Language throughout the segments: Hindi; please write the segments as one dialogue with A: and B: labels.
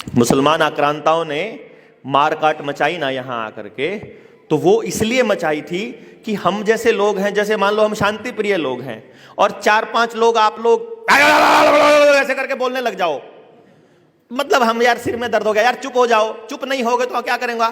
A: मुसलमान आक्रांताओं ने मार काट मचाई ना यहाँ आकर के, तो वो इसलिए मचाई थी कि हम जैसे लोग हैं, जैसे मान लो हम शांति प्रिय लोग हैं और 4-5 लोग आप लोग ऐसे करके बोलने लग जाओ, मतलब हम यार सिर में दर्द हो गया यार चुप हो जाओ, चुप नहीं होगे तो क्या करेंगे,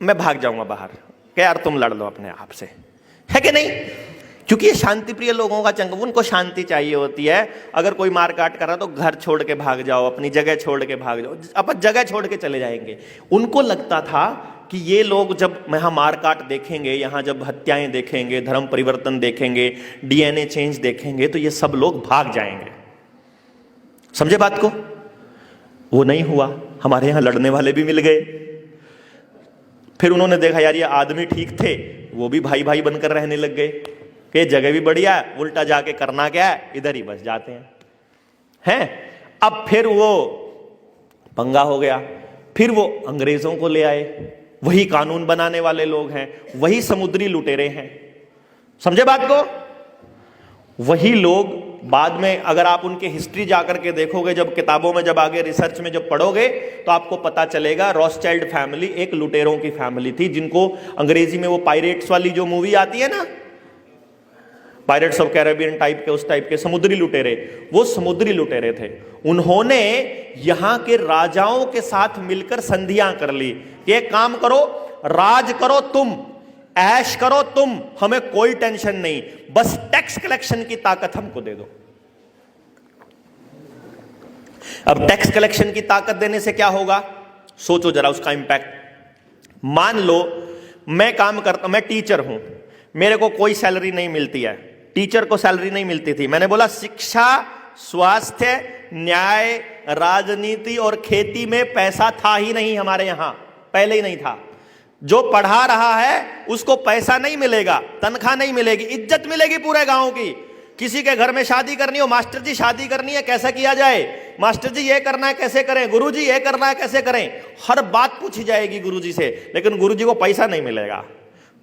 A: मैं भाग जाऊंगा बाहर कि यार तुम लड़ लो अपने आप से, है कि नहीं? क्योंकि ये शांति प्रिय लोगों का चंग, उनको शांति चाहिए होती है। अगर कोई मार काट कर रहा तो घर छोड़ के भाग जाओ, अपनी जगह छोड़ के भाग जाओ, अपन जगह छोड़ के चले जाएंगे। उनको लगता था कि ये लोग जब यहाँ मार काट देखेंगे, यहाँ जब हत्याएं देखेंगे, धर्म परिवर्तन देखेंगे, डीएनए चेंज देखेंगे, तो ये सब लोग भाग जाएंगे। समझे बात को? वो नहीं हुआ, हमारे यहाँ लड़ने वाले भी मिल गए। फिर उन्होंने देखा यार ये आदमी ठीक थे, वो भी भाई भाई बनकर रहने लग गए कि जगह भी बढ़िया है, उल्टा जाके करना क्या है, इधर ही बस जाते हैं। अब फिर वो पंगा हो गया, फिर वो अंग्रेजों को ले आए, वही कानून बनाने वाले लोग हैं, वही समुद्री लुटेरे हैं। समझे बात को? वही लोग बाद में अगर आप उनके हिस्ट्री जाकर के देखोगे, जब किताबों में, जब आगे रिसर्च में जब पढ़ोगे, तो आपको पता चलेगा रॉथस्चाइल्ड फैमिली एक लुटेरों की फैमिली थी, जिनको अंग्रेजी में वो पायरेट्स वाली जो मूवी आती है ना, पायरेट्स ऑफ कैरेबियन टाइप के, उस टाइप के समुद्री लुटेरे, वो समुद्री लुटेरे थे। उन्होंने यहां के राजाओं के साथ मिलकर संधियां कर ली कि एक काम करो, राज करो तुम, ऐश करो तुम, हमें कोई टेंशन नहीं, बस टैक्स कलेक्शन की ताकत हमको दे दो। अब टैक्स कलेक्शन की ताकत देने से क्या होगा, सोचो जरा उसका इंपैक्ट। मान लो मैं काम करता, मैं टीचर हूं, मेरे को कोई सैलरी नहीं मिलती है, टीचर को सैलरी नहीं मिलती थी। मैंने बोला शिक्षा, स्वास्थ्य, न्याय, राजनीति और खेती में पैसा था ही नहीं हमारे यहां, पहले ही नहीं था। जो पढ़ा रहा है उसको पैसा नहीं मिलेगा, तनख्वाह नहीं मिलेगी, इज्जत मिलेगी पूरे गांव की। किसी के घर में शादी करनी हो, मास्टर जी शादी करनी है कैसे किया जाए, मास्टर जी ये करना है कैसे करें, गुरुजी ये करना है कैसे करें, हर बात पूछी जाएगी गुरुजी से। लेकिन गुरुजी को पैसा नहीं मिलेगा,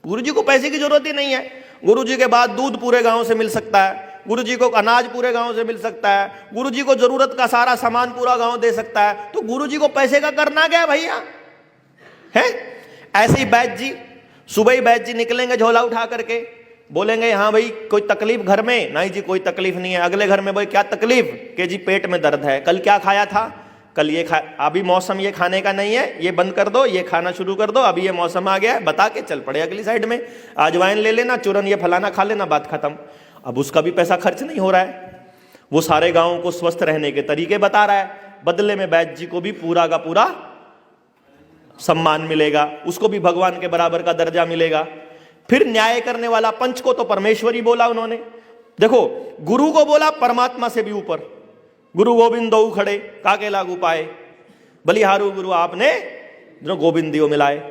A: गुरुजी को पैसे की जरूरत ही नहीं है। गुरुजी के बाद दूध पूरे गांव से मिल सकता है, गुरुजी को अनाज पूरे गांव से मिल सकता है, गुरुजी को जरूरत का सारा सामान पूरा गांव दे सकता है, तो गुरुजी को पैसे का करना क्या है भैया, है? ऐसे ही बैद जी, सुबह ही बैद जी निकलेंगे झोला उठा करके, बोलेंगे हाँ भाई कोई तकलीफ घर में, नहीं जी कोई तकलीफ नहीं है। अगले घर में भाई क्या तकलीफ, कि जी पेट में दर्द है, कल क्या खाया था, कल ये खा, अभी मौसम ये खाने का नहीं है, ये बंद कर दो, ये खाना शुरू कर दो, अभी ये मौसम आ गया है, बता के चल पड़े अगली साइड में, अजवाइन ले लेना, चूरन ये फलाना खा लेना, बात खत्म। अब उसका भी पैसा खर्च नहीं हो रहा है, वो सारे गांवों को स्वस्थ रहने के तरीके बता रहा है, बदले में बैद जी को भी पूरा का पूरा सम्मान मिलेगा, उसको भी भगवान के बराबर का दर्जा मिलेगा। फिर न्याय करने वाला पंच को तो परमेश्वरी बोला उन्होंने, देखो गुरु को बोला परमात्मा से भी ऊपर, गुरु गोविंद दो खड़े काके लागू पाए, बलिहारू गुरु आपने जो गोविंदियों मिलाए।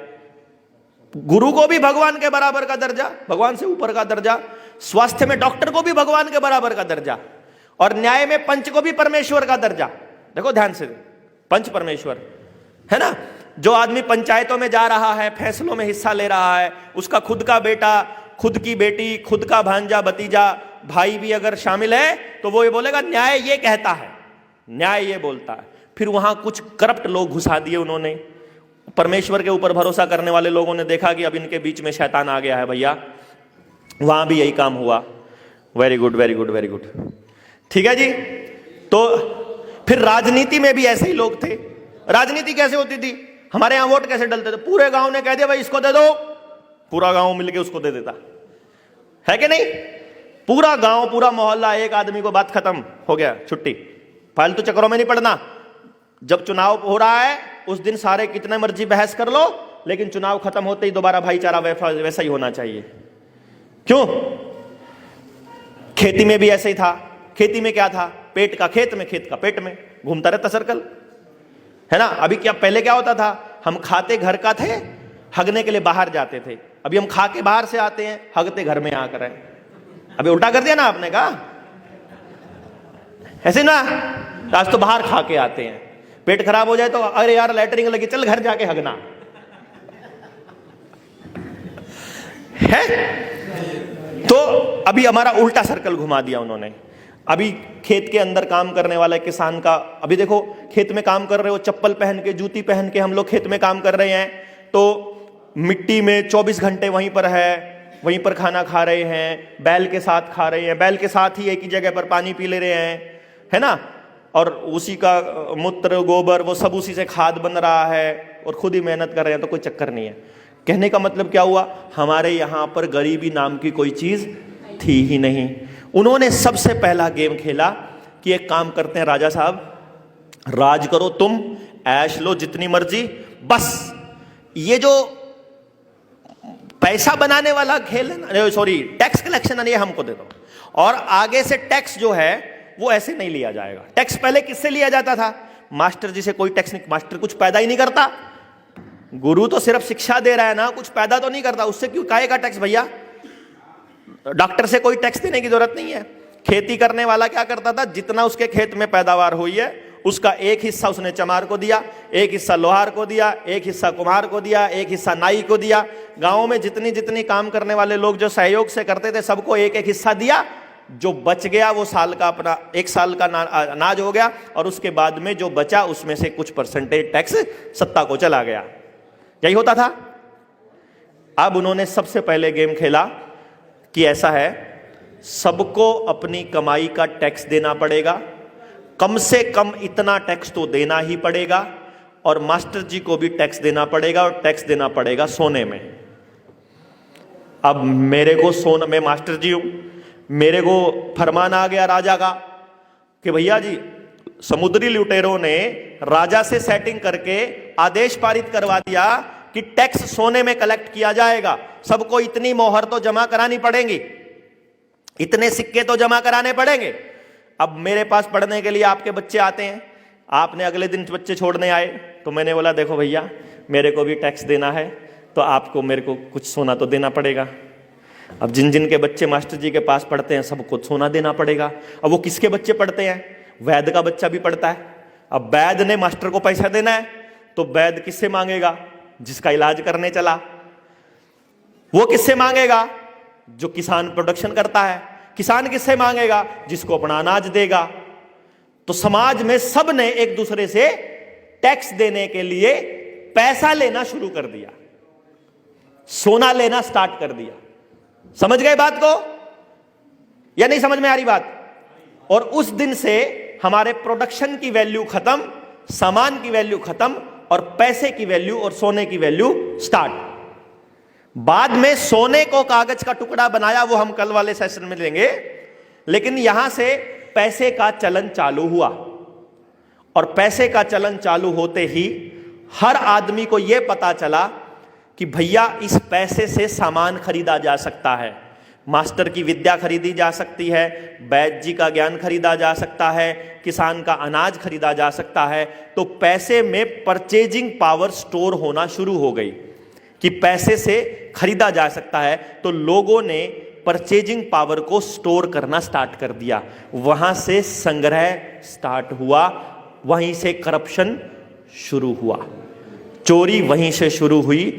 A: गुरु को भी भगवान के बराबर का दर्जा, भगवान से ऊपर का दर्जा, स्वास्थ्य में डॉक्टर को भी भगवान के बराबर का दर्जा, और न्याय में पंच को भी परमेश्वर का दर्जा। देखो ध्यान से, पंच परमेश्वर है ना। जो आदमी पंचायतों में जा रहा है, फैसलों में हिस्सा ले रहा है, उसका खुद का बेटा, खुद की बेटी, खुद का भांजा भतीजा, भाई भी अगर शामिल है, तो वो ये बोलेगा न्याय ये कहता है, न्याय ये बोलता है। फिर वहां कुछ करप्ट लोग घुसा दिए उन्होंने, परमेश्वर के ऊपर भरोसा करने वाले लोगों ने देखा कि अब इनके बीच में शैतान आ गया है भैया, वहां भी यही काम हुआ। Very good very good very good, ठीक है जी। तो फिर राजनीति में भी ऐसे ही लोग थे। राजनीति कैसे होती थी, हमारे यहां वोट कैसे डलते थे, पूरे गांव ने कह दिया भाई इसको दे दो, पूरा गांव मिलके उसको दे देता, है कि नहीं? पूरा गांव, पूरा मोहल्ला, एक आदमी को, बात खत्म, हो गया, छुट्टी, फालतू चक्करों में नहीं पड़ना। जब चुनाव हो रहा है उस दिन सारे कितने मर्जी बहस कर लो, लेकिन चुनाव खत्म होते ही दोबारा भाईचारा वैसा ही होना चाहिए। क्यों? खेती में भी ऐसे ही था। खेती में क्या था, पेट का खेत में, खेत का पेट में, घूमता रहता सर्कल, है ना। अभी क्या, पहले क्या होता था, हम खाते घर का थे, हगने के लिए बाहर जाते थे। अभी हम खा के बाहर से आते हैं, हगते घर में आकर है। अभी उल्टा कर दिया ना आपने, कहा ऐसे ना, आज तो बाहर खा के आते हैं, पेट खराब हो जाए तो अरे यार लैटरिन लगी, चल घर जाके हगना है। तो अभी हमारा उल्टा सर्कल घुमा दिया उन्होंने। अभी खेत के अंदर काम करने वाला किसान का, अभी देखो खेत में काम कर रहे हो, चप्पल पहन के, जूती पहन के हम लोग खेत में काम कर रहे हैं, तो मिट्टी में 24 घंटे वहीं पर है, वहीं पर खाना खा रहे हैं, बैल के साथ खा रहे हैं, बैल के साथ ही एक ही जगह पर पानी पी ले रहे हैं, है ना, और उसी का मूत्र गोबर वो सब उसी से खाद बन रहा है, और खुद ही मेहनत कर रहे हैं, तो कोई चक्कर नहीं है। कहने का मतलब क्या हुआ, हमारे यहां पर गरीबी नाम की कोई चीज थी ही नहीं। उन्होंने सबसे पहला गेम खेला कि एक काम करते हैं राजा साहब, राज करो तुम, ऐश लो जितनी मर्जी, बस ये जो पैसा बनाने वाला खेल है ना, सॉरी टैक्स कलेक्शन है, ये हमको दे दो, और आगे से टैक्स जो है वो ऐसे नहीं लिया जाएगा। टैक्स पहले किससे लिया जाता था, मास्टर जी से कोई टैक्स नहीं, मास्टर कुछ पैदा ही नहीं करता, गुरु तो सिर्फ शिक्षा दे रहा है ना, कुछ पैदा तो नहीं करता, उससे क्यों काहे का टैक्स भैया। डॉक्टर से कोई टैक्स देने की जरूरत नहीं है। खेती करने वाला क्या करता था, जितना उसके खेत में पैदावार हुई है उसका एक हिस्सा उसने चमार को दिया, एक हिस्सा लोहार को दिया, एक हिस्सा कुम्हार को दिया, एक हिस्सा नाई को दिया। गांव में जितनी जितनी काम करने वाले लोग जो सहयोग से करते थे सबको एक एक हिस्सा दिया, जो बच गया वो साल का अपना 1 साल का अनाज हो गया, और उसके बाद में जो बचा उसमें से कुछ परसेंटेज टैक्स सत्ता को चला गया। यही होता था। अब उन्होंने सबसे पहले गेम खेला कि ऐसा है, सबको अपनी कमाई का टैक्स देना पड़ेगा, कम से कम इतना टैक्स तो देना ही पड़ेगा, और मास्टर जी को भी टैक्स देना पड़ेगा, और टैक्स देना पड़ेगा सोने में। अब मेरे को सोना, मैं मास्टर जी हूं, मेरे को फरमान आ गया राजा का कि भैया जी समुद्री लुटेरों ने राजा से सेटिंग करके आदेश पारित करवा दिया कि टैक्स सोने में कलेक्ट किया जाएगा, सबको इतनी मोहर तो जमा करानी पड़ेगी, इतने सिक्के तो जमा कराने पड़ेंगे। अब मेरे पास पढ़ने के लिए आपके बच्चे आते हैं, आपने अगले दिन बच्चे छोड़ने आए, तो मैंने बोला देखो भैया मेरे को भी टैक्स देना है, तो आपको मेरे को कुछ सोना तो देना पड़ेगा। अब जिन जिन के बच्चे मास्टर जी के पास पढ़ते हैं सबको सोना देना पड़ेगा। अब वो किसके बच्चे पढ़ते हैं, वैद्य का बच्चा भी पढ़ता है। अब वैद्य ने मास्टर को पैसा देना है, तो वैद्य किससे मांगेगा, जिसका इलाज करने चला। वो किससे मांगेगा, जो किसान प्रोडक्शन करता है। किसान किससे मांगेगा, जिसको अपना अनाज देगा। तो समाज में सब ने एक दूसरे से टैक्स देने के लिए पैसा लेना शुरू कर दिया, सोना लेना स्टार्ट कर दिया। समझ गए बात को या नहीं समझ में आ रही बात। और उस दिन से हमारे प्रोडक्शन की वैल्यू खत्म, सामान की वैल्यू खत्म, और पैसे की वैल्यू और सोने की वैल्यू स्टार्ट। बाद में सोने को कागज का टुकड़ा बनाया, वो हम कल वाले सेशन में लेंगे। लेकिन यहां से पैसे का चलन चालू हुआ, और पैसे का चलन चालू होते ही हर आदमी को यह पता चला कि भैया इस पैसे से सामान खरीदा जा सकता है। मास्टर की विद्या खरीदी जा सकती है, वैद्य जी का ज्ञान खरीदा जा सकता है, किसान का अनाज खरीदा जा सकता है। तो पैसे में परचेजिंग पावर स्टोर होना शुरू हो गई कि पैसे से खरीदा जा सकता है। तो लोगों ने परचेजिंग पावर को स्टोर करना स्टार्ट कर दिया। वहां से संग्रह स्टार्ट हुआ, वहीं से करप्शन शुरू हुआ, चोरी वहीं से शुरू हुई।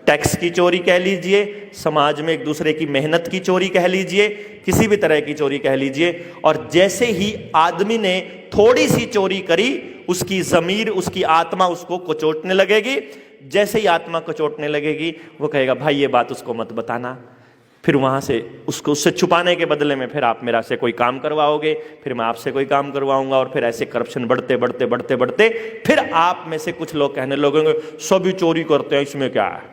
A: टैक्स की चोरी कह लीजिए, समाज में एक दूसरे की मेहनत की चोरी कह लीजिए, किसी भी तरह की चोरी कह लीजिए। और जैसे ही आदमी ने थोड़ी सी चोरी करी, उसकी ज़मीर, उसकी आत्मा उसको कचोटने लगेगी। जैसे ही आत्मा कचोटने लगेगी, वो कहेगा भाई ये बात उसको मत बताना। फिर वहां से उसको, उससे छुपाने के बदले में फिर आप मेरा से कोई काम करवाओगे, फिर मैं आपसे कोई काम करवाऊंगा, और फिर ऐसे करप्शन बढ़ते बढ़ते बढ़ते बढ़ते फिर आप में से कुछ लोग कहने लगेंगे सभी चोरी करते हैं, इसमें क्या है,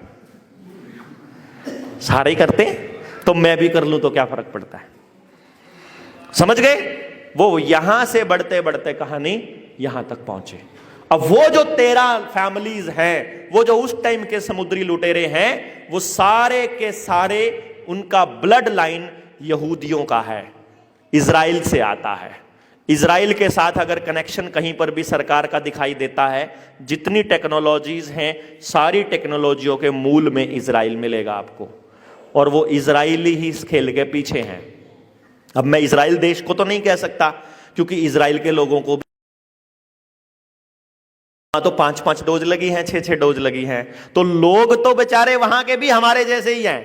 A: सारे ही करते हैं तो मैं भी कर लूं तो क्या फर्क पड़ता है। समझ गए। वो यहां से बढ़ते बढ़ते कहानी यहां तक पहुंचे। अब वो जो 13 फैमिलीज हैं, वो जो उस टाइम के समुद्री लुटेरे हैं, वो सारे के सारे उनका ब्लड लाइन यहूदियों का है, इजराइल से आता है। इजराइल के साथ अगर कनेक्शन कहीं पर भी सरकार का दिखाई देता है, जितनी टेक्नोलॉजीज हैं सारी टेक्नोलॉजियों के मूल में इजराइल मिलेगा आपको, और वो इजराइली ही इस खेल के पीछे हैं। अब मैं इजराइल देश को तो नहीं कह सकता, क्योंकि इजराइल के लोगों को तो 5-5 डोज लगी हैं, 6-6 डोज लगी हैं, तो लोग तो बेचारे वहां के भी हमारे जैसे ही हैं।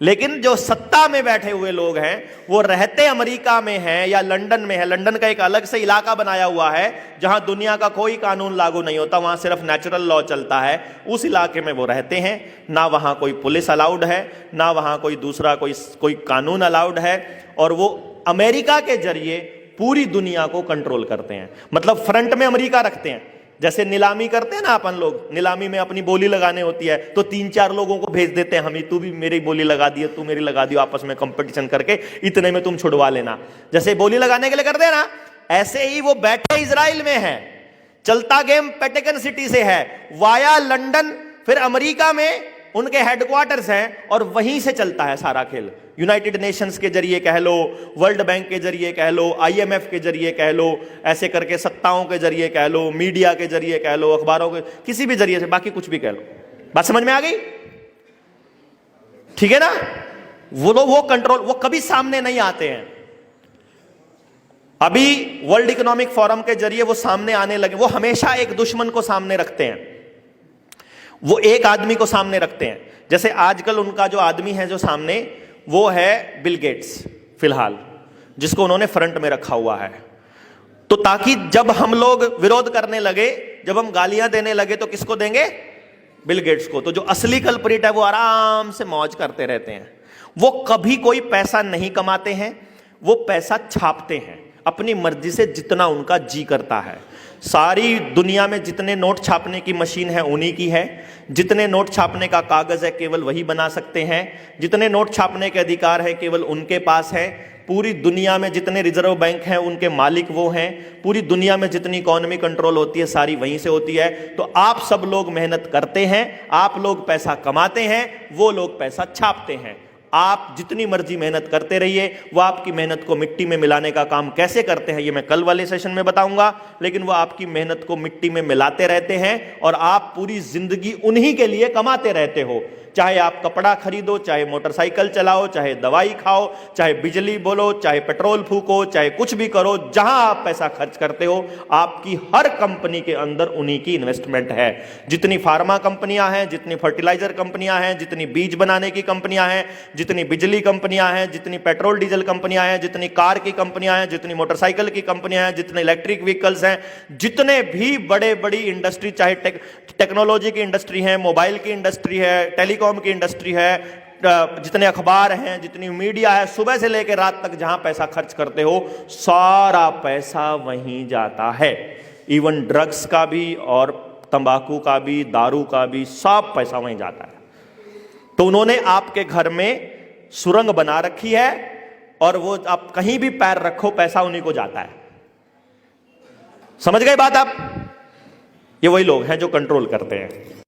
A: लेकिन जो सत्ता में बैठे हुए लोग हैं वो रहते अमेरिका में हैं या लंदन में है। लंदन का एक अलग से इलाका बनाया हुआ है जहां दुनिया का कोई कानून लागू नहीं होता, वहां सिर्फ नेचुरल लॉ चलता है। उस इलाके में वो रहते हैं, ना वहां कोई पुलिस अलाउड है, ना वहां कोई दूसरा कोई कानून अलाउड है, और वो अमेरिका के जरिए पूरी दुनिया को कंट्रोल करते हैं। मतलब फ्रंट में अमेरिका रखते हैं। जैसे नीलामी करते हैं ना अपन लोग, नीलामी में अपनी बोली लगाने होती है तो 3-4 लोगों को भेज देते हैं, हम ही, तू भी मेरी बोली लगा दिए, तू मेरी लगा दियो, आपस में कंपटीशन करके इतने में तुम छुड़वा लेना। जैसे बोली लगाने के लिए करते हैं ना, ऐसे ही वो बैठे इजराइल में है, चलता गेम पेटेगन सिटी से है, वाया लंदन, फिर अमेरिका में उनके हेडक्वार्टर्स हैं और वहीं से चलता है सारा खेल। यूनाइटेड नेशंस के जरिए कह लो, वर्ल्ड बैंक के जरिए कह लो, IMF के जरिए कह लो, ऐसे करके सत्ताओं के जरिए कह लो, मीडिया के जरिए कह लो, अखबारों के, किसी भी जरिए से, बाकी कुछ भी कह लो। बात समझ में आ गई? ठीक है ना? वो कंट्रोल, वो कभी सामने नहीं आते हैं। अभी वर्ल्ड इकोनॉमिक फोरम के जरिए वो सामने आने लगे। वो हमेशा एक दुश्मन को सामने रखते हैं, वो एक आदमी को सामने रखते हैं। जैसे आजकल उनका जो आदमी है जो सामने, वो है बिल गेट्स फिलहाल, जिसको उन्होंने फ्रंट में रखा हुआ है। तो ताकि जब हम लोग विरोध करने लगे, जब हम गालियां देने लगे, तो किसको देंगे? बिल गेट्स को। तो जो असली कल्प्रिट है वो आराम से मौज करते रहते हैं। वो कभी कोई पैसा नहीं कमाते हैं, वो पैसा छापते हैं अपनी मर्जी से, जितना उनका जी करता है। सारी दुनिया में जितने नोट छापने की मशीन है उन्हीं की है, जितने नोट छापने का कागज है केवल वही बना सकते हैं, जितने नोट छापने के अधिकार है केवल उनके पास है। पूरी दुनिया में जितने रिजर्व बैंक हैं उनके मालिक वो हैं। पूरी दुनिया में जितनी इकोनॉमी कंट्रोल होती है सारी वहीं से होती है। तो आप सब लोग मेहनत करते हैं, आप लोग पैसा कमाते हैं, वो लोग पैसा छापते हैं। आप जितनी मर्जी मेहनत करते रहिए, वो आपकी मेहनत को मिट्टी में मिलाने का काम कैसे करते हैं ये मैं कल वाले सेशन में बताऊंगा। लेकिन वो आपकी मेहनत को मिट्टी में मिलाते रहते हैं और आप पूरी जिंदगी उन्हीं के लिए कमाते रहते हो। चाहे आप कपड़ा खरीदो, चाहे मोटरसाइकिल चलाओ, चाहे दवाई खाओ, चाहे बिजली बोलो, चाहे पेट्रोल फूको, चाहे कुछ भी करो, जहां आप पैसा खर्च करते हो आपकी हर कंपनी के अंदर उन्हीं की इन्वेस्टमेंट है। जितनी फार्मा कंपनियां हैं, जितनी फर्टिलाइजर कंपनियां हैं, जितनी बीज बनाने की कंपनियां हैं, जितनी बिजली कंपनियां हैं, जितनी पेट्रोल डीजल कंपनियां हैं, जितनी कार की कंपनियां हैं, जितनी मोटरसाइकिल की कंपनियां हैं, जितने इलेक्ट्रिक व्हीकल्स हैं, जितने भी बड़े बड़ी इंडस्ट्री, चाहे टेक्नोलॉजी की इंडस्ट्री है, मोबाइल की इंडस्ट्री है, टेलीकॉम की इंडस्ट्री है, जितने अखबार हैं, जितनी मीडिया है, सुबह से लेकर रात तक जहां पैसा खर्च करते हो सारा पैसा वहीं जाता है। इवन ड्रग्स का भी और तंबाकू का भी, दारू का भी, सब पैसा वहीं जाता है। तो उन्होंने आपके घर में सुरंग बना रखी है और वो आप कहीं भी पैर रखो पैसा उन्हीं को जाता है। समझ गए बात आप? ये वही लोग हैं जो कंट्रोल करते हैं।